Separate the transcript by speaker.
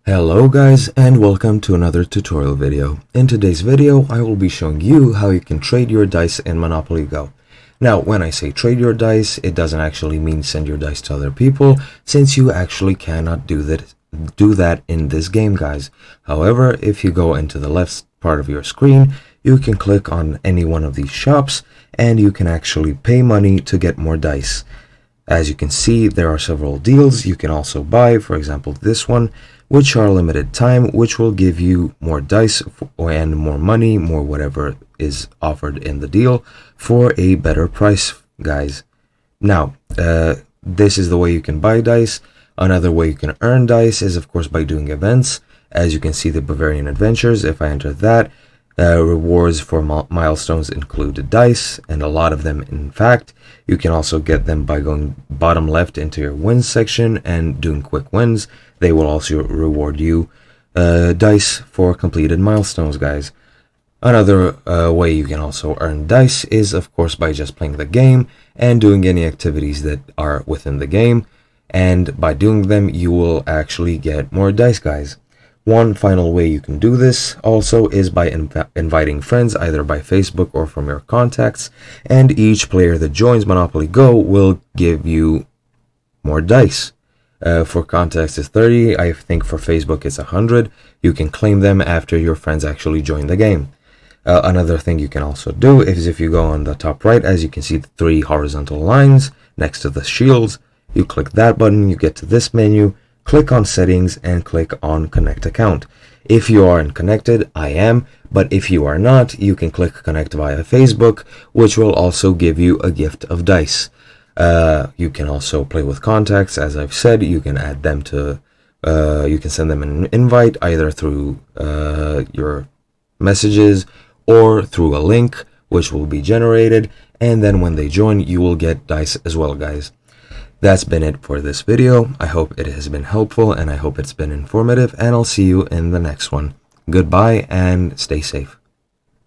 Speaker 1: Hello guys, and welcome to another tutorial video. In today's video I will be showing you how you can trade your dice in Monopoly Go. Now when I say trade your dice, it doesn't actually mean send your dice to other people, since you actually cannot do that in this game, guys. However, if you go into the left part of your screen, you can click on any one of these shops and you can actually pay money to get more dice. As you can see, there are several deals you can also buy, for example this one, which are limited time, which will give you more dice and more money, more whatever is offered in the deal for a better price, guys. Now, this is the way you can buy dice. Another way you can earn dice is, of course, by doing events. As you can see, the Bavarian Adventures, if I enter that, rewards for milestones include dice, and a lot of them, in fact. You can also get them by going bottom left into your wins section and doing quick wins. They will also reward you dice for completed milestones, guys. Another way you can also earn dice is, of course, by just playing the game and doing any activities that are within the game. And by doing them, you will actually get more dice, guys. One final way you can do this also is by inviting friends, either by Facebook or from your contacts, and each player that joins Monopoly Go will give you more dice. For contacts it's 30, I think for Facebook it's 100. You can claim them after your friends actually join the game. Another thing you can also do is, if you go on the top right, as you can see the 3 horizontal lines next to the shields, you click that button, you get to this menu, click on settings and click on connect account. If you are connected, I am, but if you are not, you can click connect via Facebook, which will also give you a gift of dice. You can also play with contacts. As I've said, you can add them to, you can send them an invite either through your messages or through a link which will be generated, and then when they join you will get dice as well, guys. That's been it for this video. I hope it has been helpful and I hope it's been informative, and I'll see you in the next one. Goodbye and stay safe.